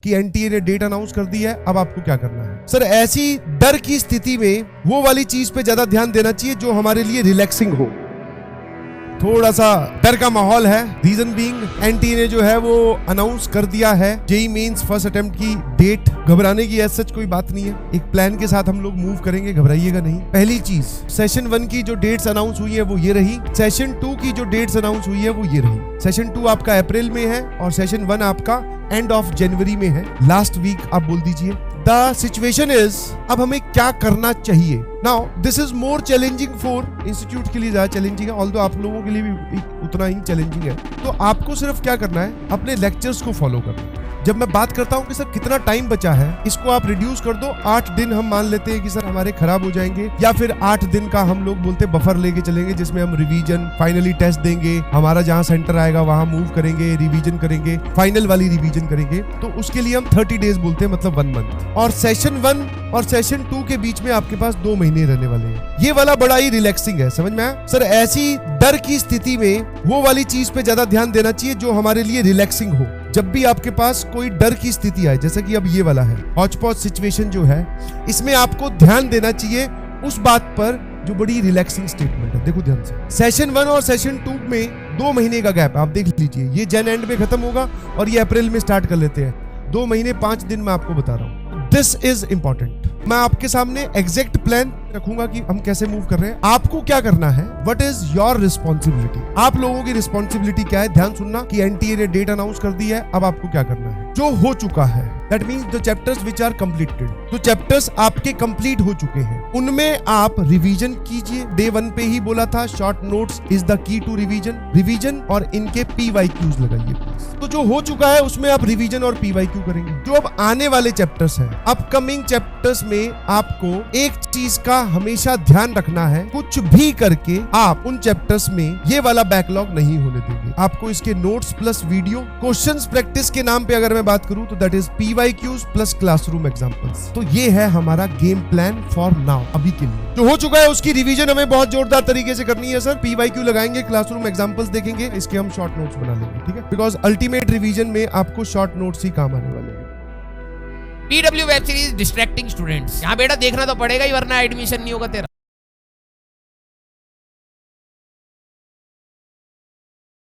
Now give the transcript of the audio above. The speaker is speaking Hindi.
कि एनटीए ने डेट अनाउंस कर दी है, अब आपको क्या करना है। सर ऐसी डर की स्थिति में वो वाली चीज पे ज्यादा ध्यान देना चाहिए जो हमारे लिए रिलैक्सिंग हो। थोड़ा सा डर का माहौल है, रीजन बीइंग एनटीए ने जो है वो अनाउंस कर दिया है जेईई मेंस फर्स्ट अटेम्प्ट की डेट। घबराने की ऐसा सच कोई बात नहीं है, एक प्लान के साथ हम लोग मूव करेंगे, घबराइएगा नहीं। पहली चीज, सेशन 1 की जो डेट्स अनाउंस हुई है वो ये रही, सेशन 2 की जो डेट्स अनाउंस हुई है वो ये रही। सेशन 2 आपका अप्रैल में है और सेशन 1 आपका एंड ऑफ जनवरी में है, लास्ट वीक आप बोल दीजिए। द सिचुएशन इज, अब हमें क्या करना चाहिए। Now this is more challenging for institute के लिए, ज्यादा चैलेंजिंग है, ऑल्दो आप लोगों के लिए भी उतना ही चैलेंजिंग है। तो आपको सिर्फ क्या करना है, अपने लेक्चर्स को फॉलो करना है। जब मैं बात करता हूं कि सर कितना टाइम बचा है, इसको आप रिड्यूस कर दो। 8 दिन हम मान लेते हैं कि सर हमारे खराब हो जाएंगे, या फिर 8 दिन का हम लोग बोलते बफर लेके चलेंगे जिसमें हम रिवीजन, फाइनली टेस्ट देंगे, हमारा जहां सेंटर आएगा वहां मूव करेंगे, रिवीजन करेंगे, फाइनल वाली रिवीजन करेंगे। तो उसके लिए हम 30 डेज बोलते हैं, मतलब 1 मंथ। और सेशन 1 और सेशन 2 के बीच में आपके पास 2 महीने रहने वाले हैं। ये वाला बड़ा ही रिलैक्सिंग है, समझ में आया। सर ऐसी डर की स्थिति में वो वाली चीज पे ज्यादा ध्यान देना चाहिए जो हमारे लिए रिलैक्सिंग हो। जब भी आपके पास कोई डर की स्थिति आए, जैसे कि अब ये वाला है हॉच पॉच सिचुएशन जो है, इसमें आपको ध्यान देना चाहिए उस बात पर जो बड़ी रिलैक्सिंग स्टेटमेंट है। देखो ध्यान से, सेशन 1 और सेशन 2 में 2 महीने का गैप आप देख लीजिए। ये जन एंड में खत्म होगा और ये अप्रैल में स्टार्ट कर लेते हैं। 2 महीने 5 दिन में आपको बता रहा हूं। This is important. मैं आपके सामने एग्जैक्ट प्लान रखूंगा कि हम कैसे मूव कर रहे हैं। आपको क्या करना है, व्हाट इज योर रिस्पॉन्सिबिलिटी। आप लोगों की रिस्पॉन्सिबिलिटी क्या है, ध्यान सुनना कि एनटीए ने डेट अनाउंस कर दी है, अब आपको क्या करना है। जो हो चुका है, that means the chapters which are completed, जो चैप्टर्स आपके कंप्लीट हो चुके हैं उनमें आप रिवीजन कीजिए। डे 1 पे ही बोला था, short notes is the key to revision और इनके PYQs लगाइए। तो जो हो चुका है उसमें आप रिवीजन और PYQ करेंगे। जो अब आने वाले चैप्टर्स हैं, अपकमिंग चैप्टर्स में आपको एक चीज का हमेशा ध्यान रखना है, कुछ भी करके आप उन चैप्टर्स में ये वाला बैकलॉग नहीं होने देंगे। आपको इसके notes plus video, questions practice के नाम पे अगर मैं बात करूं तो that is PYQs plus classroom examples. तो ये है हमारा गेम प्लान फॉर नाउ, अभी के लिए। जो हो चुका है उसकी रिवीजन हमें बहुत जोरदार तरीके से करनी है सर। PYQ लगाएंगे, क्लासरूम एग्जांपल्स देखेंगे, इसके हम शॉर्ट नोट्स बना लेंगे, ठीक है। बिकॉज अल्टीमेट रिवीजन में आपको शॉर्ट नोट्स ही काम आने वाले हैं। PW web series distracting students, यहाँ बेटा देखना तो पड़ेगा ही वरना एडमिशन नहीं होगा तेरा।